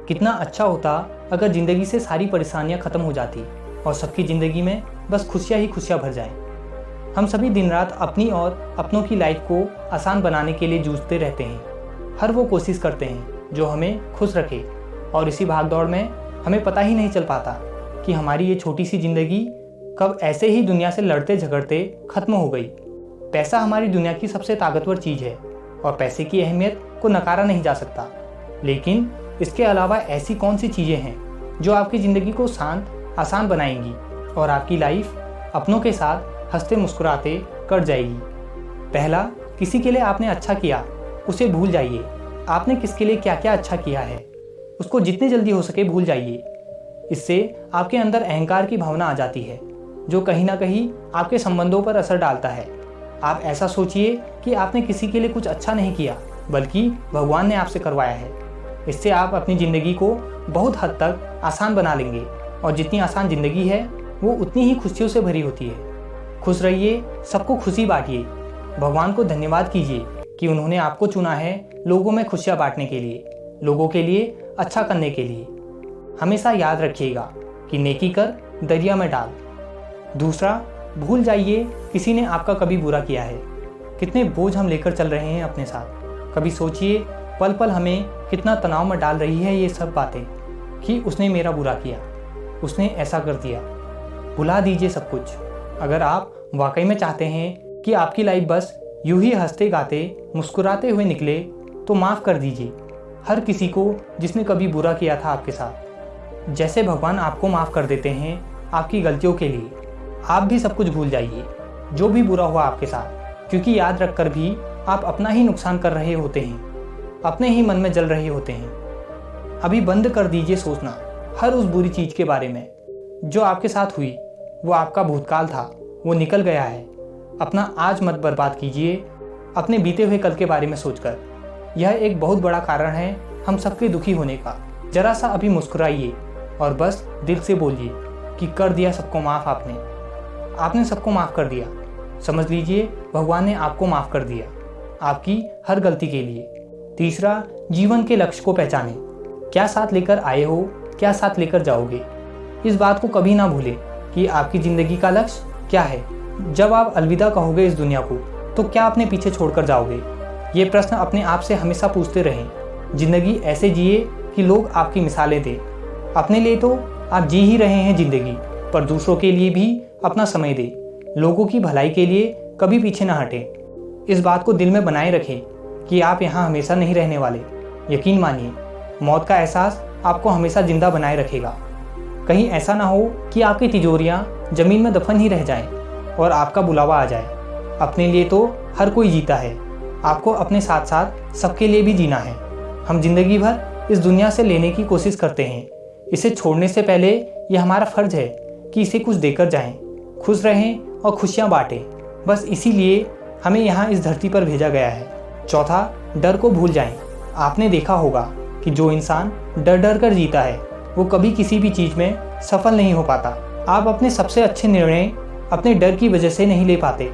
कितना अच्छा होता अगर ज़िंदगी से सारी परेशानियां ख़त्म हो जाती और सबकी ज़िंदगी में बस खुशियां ही खुशियां भर जाएं। हम सभी दिन रात अपनी और अपनों की लाइफ को आसान बनाने के लिए जूझते रहते हैं। हर वो कोशिश करते हैं जो हमें खुश रखे, और इसी भागदौड़ में हमें पता ही नहीं चल पाता कि हमारी ये छोटी सी ज़िंदगी कब ऐसे ही दुनिया से लड़ते झगड़ते ख़त्म हो गई। पैसा हमारी दुनिया की सबसे ताकतवर चीज़ है और पैसे की अहमियत को नकारा नहीं जा सकता, लेकिन इसके अलावा ऐसी कौन सी चीज़ें हैं जो आपकी ज़िंदगी को शांत आसान बनाएंगी और आपकी लाइफ अपनों के साथ हंसते मुस्कुराते कट जाएगी। पहला, किसी के लिए आपने अच्छा किया उसे भूल जाइए। आपने किसके लिए क्या क्या अच्छा किया है उसको जितनी जल्दी हो सके भूल जाइए। इससे आपके अंदर अहंकार की भावना आ जाती है जो कहीं ना कहीं आपके संबंधों पर असर डालता है। आप ऐसा सोचिए कि आपने किसी के लिए कुछ अच्छा नहीं किया बल्कि भगवान ने आपसे करवाया है। इससे आप अपनी ज़िंदगी को बहुत हद तक आसान बना लेंगे, और जितनी आसान ज़िंदगी है वो उतनी ही खुशियों से भरी होती है। खुश रहिए, सबको खुशी बांटिए, भगवान को धन्यवाद कीजिए कि उन्होंने आपको चुना है लोगों में खुशियाँ बांटने के लिए, लोगों के लिए अच्छा करने के लिए। हमेशा याद रखिएगा कि नेकी कर दरिया में डाल। दूसरा, भूल जाइए किसी ने आपका कभी बुरा किया है। कितने बोझ हम लेकर चल रहे हैं अपने साथ। कभी सोचिए पल पल हमें कितना तनाव में डाल रही है ये सब बातें कि उसने मेरा बुरा किया, उसने ऐसा कर दिया। भुला दीजिए सब कुछ। अगर आप वाकई में चाहते हैं कि आपकी लाइफ बस यूं ही हंसते गाते मुस्कुराते हुए निकले तो माफ़ कर दीजिए हर किसी को जिसने कभी बुरा किया था आपके साथ। जैसे भगवान आपको माफ़ कर देते हैं आपकी गलतियों के लिए, आप भी सब कुछ भूल जाइए जो भी बुरा हुआ आपके साथ, क्योंकि याद रख कर भी आप अपना ही नुकसान कर रहे होते हैं, अपने ही मन में जल रहे होते हैं। अभी बंद कर दीजिए सोचना हर उस बुरी चीज़ के बारे में जो आपके साथ हुई। वो आपका भूतकाल था, वो निकल गया है। अपना आज मत बर्बाद कीजिए अपने बीते हुए कल के बारे में सोचकर। यह एक बहुत बड़ा कारण है हम सबके दुखी होने का। जरा सा अभी मुस्कुराइए और बस दिल से बोलिए कि कर दिया सबको माफ़। आपने सबको माफ़ कर दिया। समझ लीजिए भगवान ने आपको माफ़ कर दिया आपकी हर गलती के लिए। तीसरा, जीवन के लक्ष्य को पहचानें। क्या साथ लेकर आए हो, क्या साथ लेकर जाओगे। इस बात को कभी ना भूलें कि आपकी ज़िंदगी का लक्ष्य क्या है। जब आप अलविदा कहोगे इस दुनिया को तो क्या अपने पीछे छोड़कर जाओगे। ये प्रश्न अपने आप से हमेशा पूछते रहें। ज़िंदगी ऐसे जिए कि लोग आपकी मिसालें दें। अपने लिए तो आप जी ही रहे हैं ज़िंदगी, पर दूसरों के लिए भी अपना समय दें। लोगों की भलाई के लिए कभी पीछे ना हटें। इस बात को दिल में बनाए रखें कि आप यहाँ हमेशा नहीं रहने वाले। यकीन मानिए मौत का एहसास आपको हमेशा जिंदा बनाए रखेगा। कहीं ऐसा ना हो कि आपकी तिजोरियाँ ज़मीन में दफन ही रह जाएं और आपका बुलावा आ जाए। अपने लिए तो हर कोई जीता है, आपको अपने साथ साथ सबके लिए भी जीना है। हम जिंदगी भर इस दुनिया से लेने की कोशिश करते हैं। इसे छोड़ने से पहले यह हमारा फ़र्ज है कि इसे कुछ देकर जाएं, खुश रहें और खुशियाँ बांटें। बस इसीलिए हमें यहाँ इस धरती पर भेजा गया है। चौथा, डर को भूल जाएं। आपने देखा होगा कि जो इंसान डर डर कर जीता है वो कभी किसी भी चीज़ में सफल नहीं हो पाता। आप अपने सबसे अच्छे निर्णय अपने डर की वजह से नहीं ले पाते।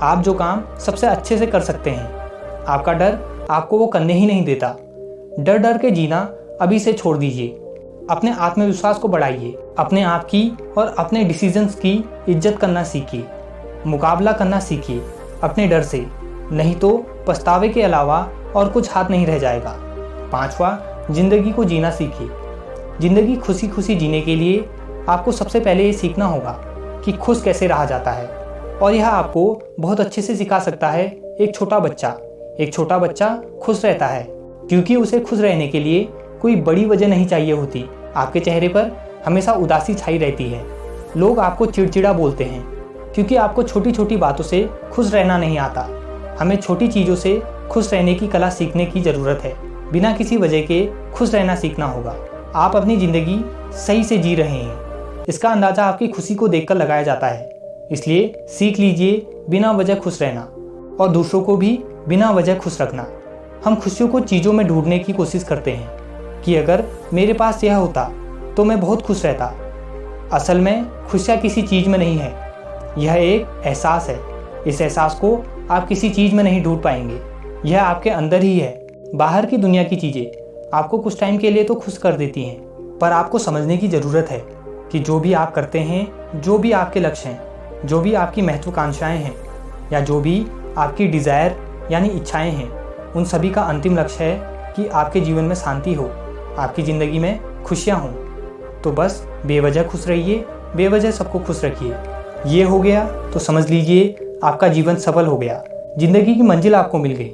आप जो काम सबसे अच्छे से कर सकते हैं, आपका डर आपको वो करने ही नहीं देता। डर डर के जीना अभी से छोड़ दीजिए। अपने आत्मविश्वास को बढ़ाइए। अपने आप की और अपने डिसीजंस की इज्जत करना सीखिए। मुकाबला करना सीखिए अपने डर से, नहीं तो पछतावे के अलावा और कुछ हाथ नहीं रह जाएगा। पांचवा, जिंदगी को जीना सीखिए। जिंदगी खुशी खुशी जीने के लिए आपको सबसे पहले ये सीखना होगा कि खुश कैसे रहा जाता है, और यह आपको बहुत अच्छे से सिखा सकता है एक छोटा बच्चा। एक छोटा बच्चा खुश रहता है क्योंकि उसे खुश रहने के लिए कोई बड़ी वजह नहीं चाहिए होती। आपके चेहरे पर हमेशा उदासी छाई रहती है। लोग आपको चिड़चिड़ा बोलते हैं क्योंकि आपको छोटी छोटी बातों से खुश रहना नहीं आता। हमें छोटी चीज़ों से खुश रहने की कला सीखने की ज़रूरत है। बिना किसी वजह के खुश रहना सीखना होगा। आप अपनी ज़िंदगी सही से जी रहे हैं, इसका अंदाज़ा आपकी खुशी को देखकर लगाया जाता है। इसलिए सीख लीजिए बिना वजह खुश रहना और दूसरों को भी बिना वजह खुश रखना। हम खुशियों को चीज़ों में ढूंढने की कोशिश करते हैं कि अगर मेरे पास यह होता तो मैं बहुत खुश रहता। असल में खुशियाँ किसी चीज़ में नहीं है, यह एक एहसास है। इस एहसास को आप किसी चीज़ में नहीं ढूंढ पाएंगे, यह आपके अंदर ही है। बाहर की दुनिया की चीज़ें आपको कुछ टाइम के लिए तो खुश कर देती हैं, पर आपको समझने की ज़रूरत है कि जो भी आप करते हैं, जो भी आपके लक्ष्य हैं, जो भी आपकी महत्वाकांक्षाएं हैं या जो भी आपकी डिज़ायर यानी इच्छाएं हैं, उन सभी का अंतिम लक्ष्य है कि आपके जीवन में शांति हो, आपकी ज़िंदगी में खुशियाँ हों। तो बस बेवजह खुश रहिए, बेवजह सबको खुश रखिए। ये हो गया तो समझ लीजिए आपका जीवन सफल हो गया, ज़िंदगी की मंजिल आपको मिल गई।